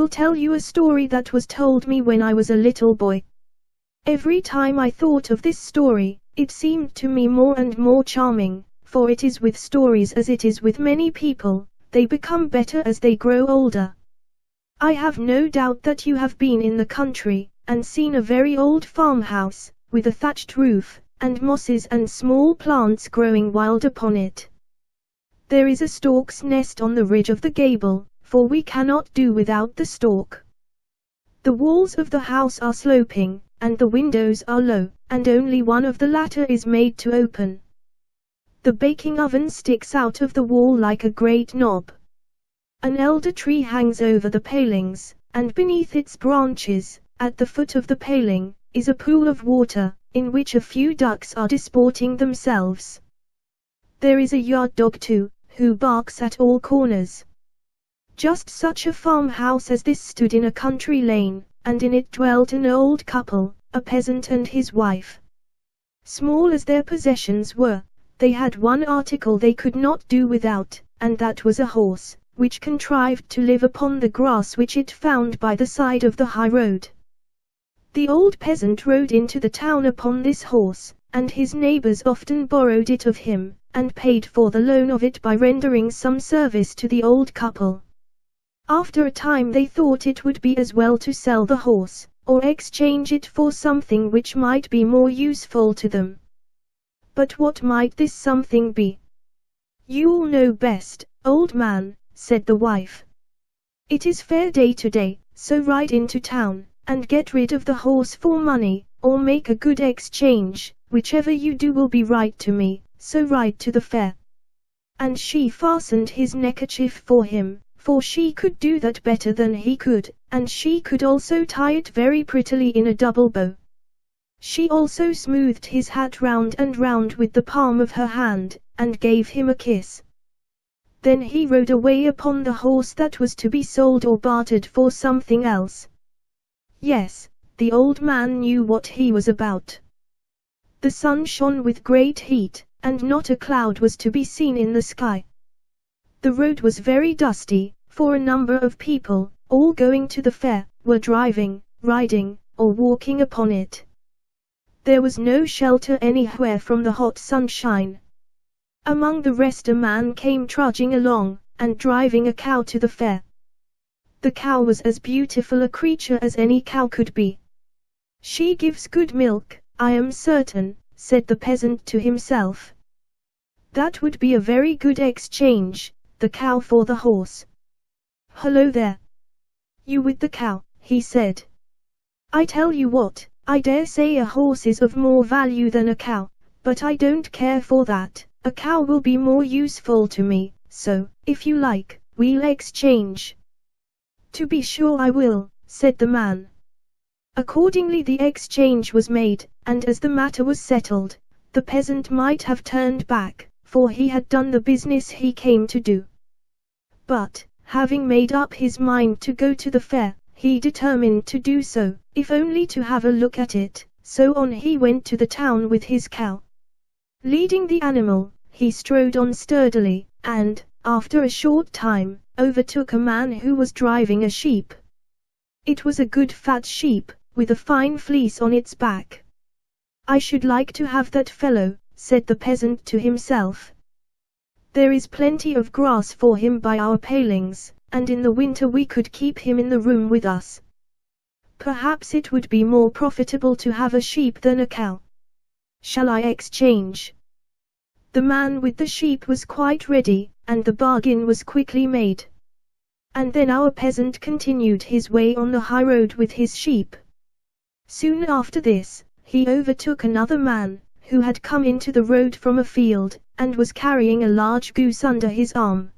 will tell you a story that was told me when I was a little boy. Every time I thought of this story, it seemed to me more and more charming, for it is with stories as it is with many people, they become better as they grow older. I have no doubt that you have been in the country, and seen a very old farmhouse, with a thatched roof, and mosses and small plants growing wild upon it. There is a stork's nest on the ridge of the gable, for we cannot do without the stork. The walls of the house are sloping, and the windows are low, and only one of the latter is made to open. The baking oven sticks out of the wall like a great knob. An elder tree hangs over the palings, and beneath its branches, at the foot of the paling, is a pool of water, in which a few ducks are disporting themselves. There is a yard dog too, who barks at all corners. Just such a farmhouse as this stood in a country lane, and in it dwelt an old couple, a peasant and his wife. Small as their possessions were, they had one article they could not do without, and that was a horse, which contrived to live upon the grass which it found by the side of the high road. The old peasant rode into the town upon this horse, and his neighbors often borrowed it of him, and paid for the loan of it by rendering some service to the old couple. After a time they thought it would be as well to sell the horse, or exchange it for something which might be more useful to them. But what might this something be? "You'll know best, old man," said the wife. "It is fair day today, so ride into town, and get rid of the horse for money, or make a good exchange, whichever you do will be right to me, so ride to the fair." And she fastened his neckerchief for him, for she could do that better than he could, and she could also tie it very prettily in a double bow. She also smoothed his hat round and round with the palm of her hand, and gave him a kiss. Then he rode away upon the horse that was to be sold or bartered for something else. Yes, the old man knew what he was about. The sun shone with great heat, and not a cloud was to be seen in the sky. The road was very dusty, for a number of people, all going to the fair, were driving, riding, or walking upon it. There was no shelter anywhere from the hot sunshine. Among the rest a man came trudging along, and driving a cow to the fair. The cow was as beautiful a creature as any cow could be. "She gives good milk, I am certain," said the peasant to himself. "That would be a very good exchange, the cow for the horse." "Hello there! You with the cow," he said. "I tell you what, I dare say a horse is of more value than a cow, but I don't care for that. A cow will be more useful to me, so, if you like, we'll exchange." "To be sure I will," said the man. Accordingly the exchange was made, and as the matter was settled, the peasant might have turned back, for he had done the business he came to do. But, having made up his mind to go to the fair, he determined to do so, if only to have a look at it, so on he went to the town with his cow. Leading the animal, he strode on sturdily, and, after a short time, overtook a man who was driving a sheep. It was a good fat sheep, with a fine fleece on its back. "I should like to have that fellow," said the peasant to himself. "There is plenty of grass for him by our palings, and in the winter we could keep him in the room with us. Perhaps it would be more profitable to have a sheep than a cow. Shall I exchange?" The man with the sheep was quite ready, and the bargain was quickly made. And then our peasant continued his way on the high road with his sheep. Soon after this, he overtook another man, who had come into the road from a field, and was carrying a large goose under his arm.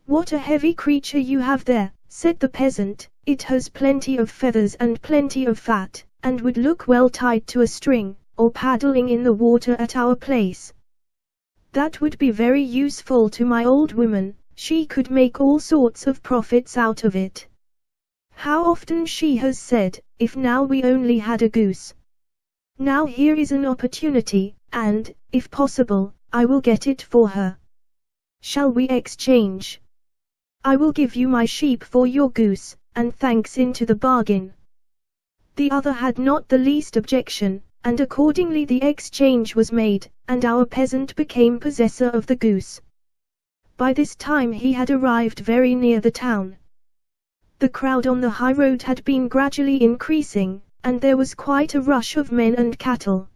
"What a heavy creature you have there," said the peasant. "It has plenty of feathers and plenty of fat, and would look well tied to a string, or paddling in the water at our place. That would be very useful to my old woman, she could make all sorts of profits out of it. How often she has said, if now we only had a goose. Now here is an opportunity, and, if possible, I will get it for her. Shall we exchange? I will give you my sheep for your goose, and thanks into the bargain. The other had not the least objection, and accordingly the exchange was made, and our peasant became possessor of the goose. By this time he had arrived very near the town. The crowd on the high road had been gradually increasing, and there was quite a rush of men and cattle.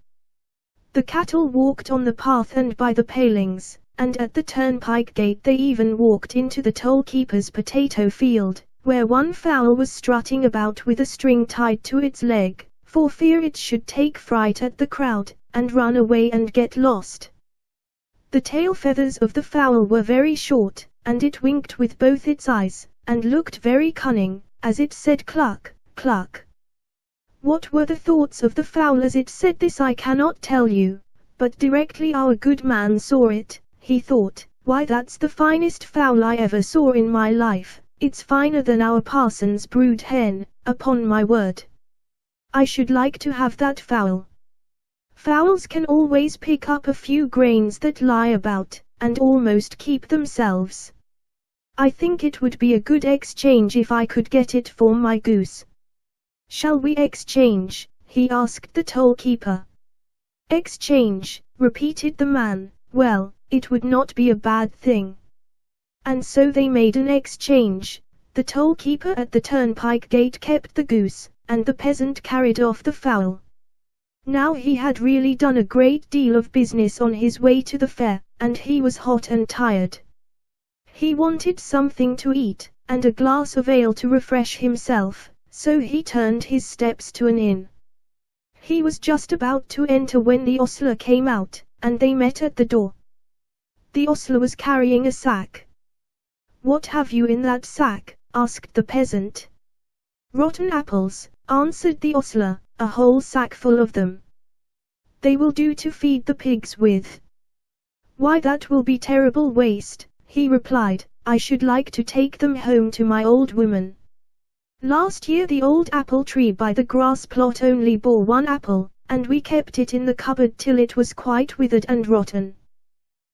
The cattle walked on the path and by the palings, and at the turnpike gate they even walked into the toll-keeper's potato field, where one fowl was strutting about with a string tied to its leg, for fear it should take fright at the crowd, and run away and get lost. The tail feathers of the fowl were very short, and it winked with both its eyes, and looked very cunning, as it said cluck, cluck. What were the thoughts of the fowl as it said this I cannot tell you, but directly our good man saw it, he thought, why that's the finest fowl I ever saw in my life, it's finer than our parson's brood hen, upon my word. I should like to have that fowl. Fowls can always pick up a few grains that lie about, and almost keep themselves. I think it would be a good exchange if I could get it for my goose. Shall we exchange? He asked the toll-keeper. Exchange, repeated the man, well, it would not be a bad thing. And so they made an exchange. The toll-keeper at the turnpike gate kept the goose, and the peasant carried off the fowl. Now he had really done a great deal of business on his way to the fair, and he was hot and tired. He wanted something to eat, and a glass of ale to refresh himself, so he turned his steps to an inn. He was just about to enter when the ostler came out, and they met at the door. The ostler was carrying a sack. What have you in that sack? Asked the peasant. Rotten apples, answered the ostler, a whole sack full of them. They will do to feed the pigs with. Why, that will be terrible waste, he replied. I should like to take them home to my old woman. Last year the old apple tree by the grass plot only bore one apple, and we kept it in the cupboard till it was quite withered and rotten.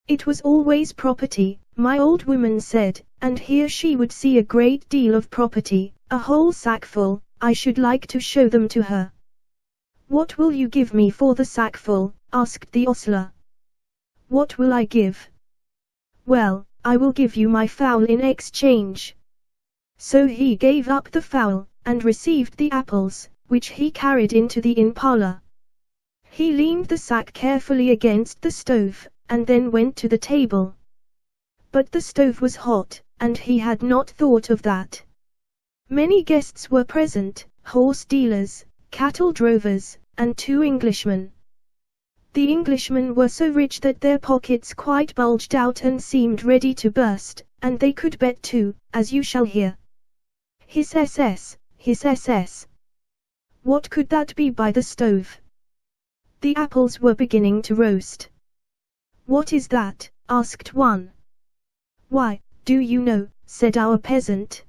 It was always property, my old woman said, and here she would see a great deal of property, a whole sackful. I should like to show them to her. What will you give me for the sackful? Asked the ostler. What will I give? Well, I will give you my fowl in exchange. So he gave up the fowl, and received the apples, which he carried into the inn parlor. He leaned the sack carefully against the stove, and then went to the table. But the stove was hot, and he had not thought of that. Many guests were present, horse dealers, cattle drovers, and 2 Englishmen. The Englishmen were so rich that their pockets quite bulged out and seemed ready to burst, and they could bet too, as you shall hear. Hiss SS, hiss SS. What could that be by the stove? The apples were beginning to roast. What is that? Asked one. Why, do you know, said our peasant.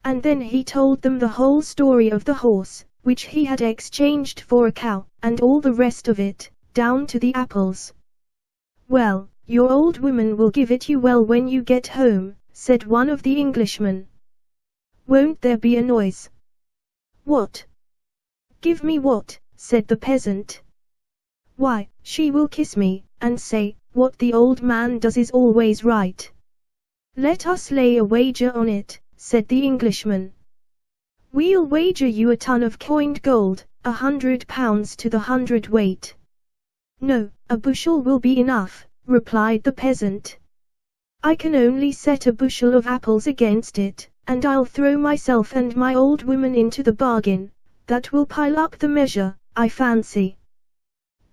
And then he told them the whole story of the horse, which he had exchanged for a cow, and all the rest of it, down to the apples. Well, your old woman will give it you well when you get home, said one of the Englishmen. Won't there be a noise? What? Give me what? Said the peasant. Why, she will kiss me, and say, what the old man does is always right. Let us lay a wager on it, said the Englishman. We'll wager you a ton of coined gold, 100 pounds to the hundredweight. No, a bushel will be enough, replied the peasant. I can only set a bushel of apples against it, and I'll throw myself and my old woman into the bargain. That will pile up the measure, I fancy.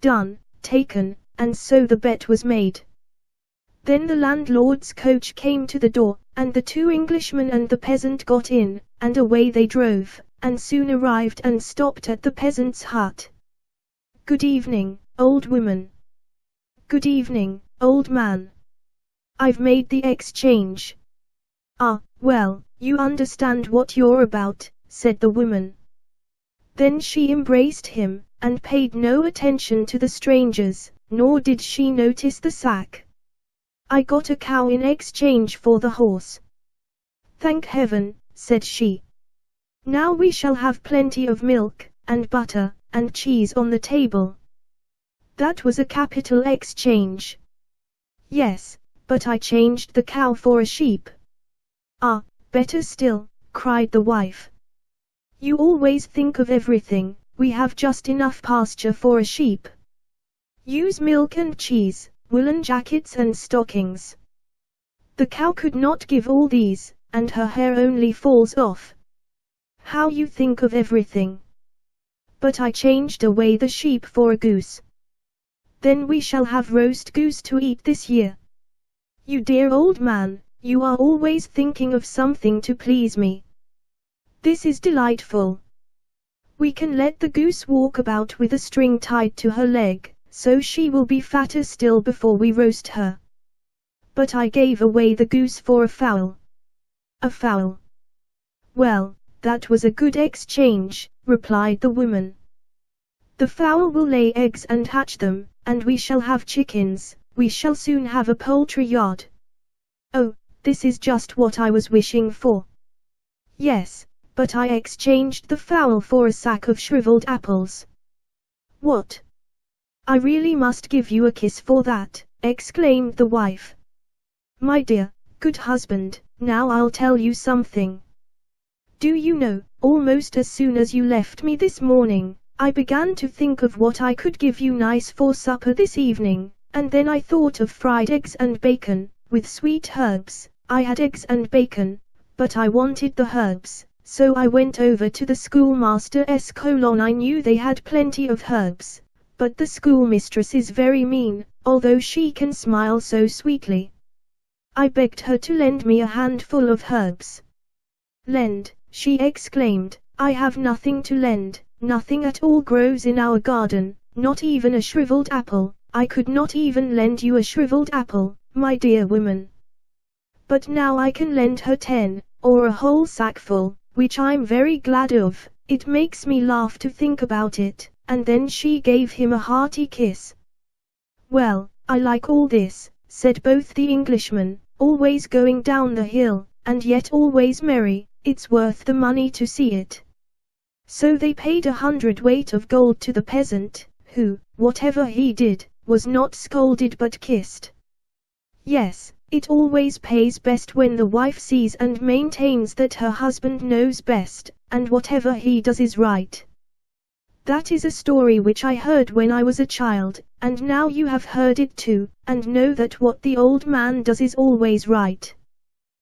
Done, taken, and so the bet was made. Then the landlord's coach came to the door, and the 2 Englishmen and the peasant got in, and away they drove, and soon arrived and stopped at the peasant's hut. Good evening, old woman. Good evening, old man. I've made the exchange. Ah, well, you understand what you're about, said the woman. Then she embraced him, and paid no attention to the strangers, nor did she notice the sack. I got a cow in exchange for the horse. Thank heaven, said she. Now we shall have plenty of milk, and butter, and cheese on the table. That was a capital exchange. Yes, but I changed the cow for a sheep. Ah, better still, cried the wife. You always think of everything, we have just enough pasture for a sheep. Use milk and cheese, woolen jackets and stockings. The cow could not give all these, and her hair only falls off. How you think of everything. But I changed away the sheep for a goose. Then we shall have roast goose to eat this year. You dear old man, you are always thinking of something to please me. This is delightful. We can let the goose walk about with a string tied to her leg, so she will be fatter still before we roast her. But I gave away the goose for a fowl. A fowl. Well, that was a good exchange, replied the woman. The fowl will lay eggs and hatch them, and we shall have chickens, we shall soon have a poultry yard. Oh, this is just what I was wishing for. Yes, but I exchanged the fowl for a sack of shriveled apples. What? I really must give you a kiss for that, exclaimed the wife. My dear, good husband, now I'll tell you something. Do you know, almost as soon as you left me this morning, I began to think of what I could give you nice for supper this evening, and then I thought of fried eggs and bacon, with sweet herbs. I had eggs and bacon, but I wanted the herbs, so I went over to the schoolmaster's. I knew they had plenty of herbs, but the schoolmistress is very mean, although she can smile so sweetly. I begged her to lend me a handful of herbs. Lend, she exclaimed, I have nothing to lend, nothing at all grows in our garden, not even a shriveled apple. I could not even lend you a shriveled apple, my dear woman. But now I can lend her 10, or a whole sackful, which I'm very glad of. It makes me laugh to think about it. And then she gave him a hearty kiss. Well, I like all this, said both the Englishmen, always going down the hill, and yet always merry, it's worth the money to see it. So they paid 100 weight of gold to the peasant, who, whatever he did, was not scolded but kissed. Yes, it always pays best when the wife sees and maintains that her husband knows best, and whatever he does is right. That is a story which I heard when I was a child, and now you have heard it too, and know that what the old man does is always right.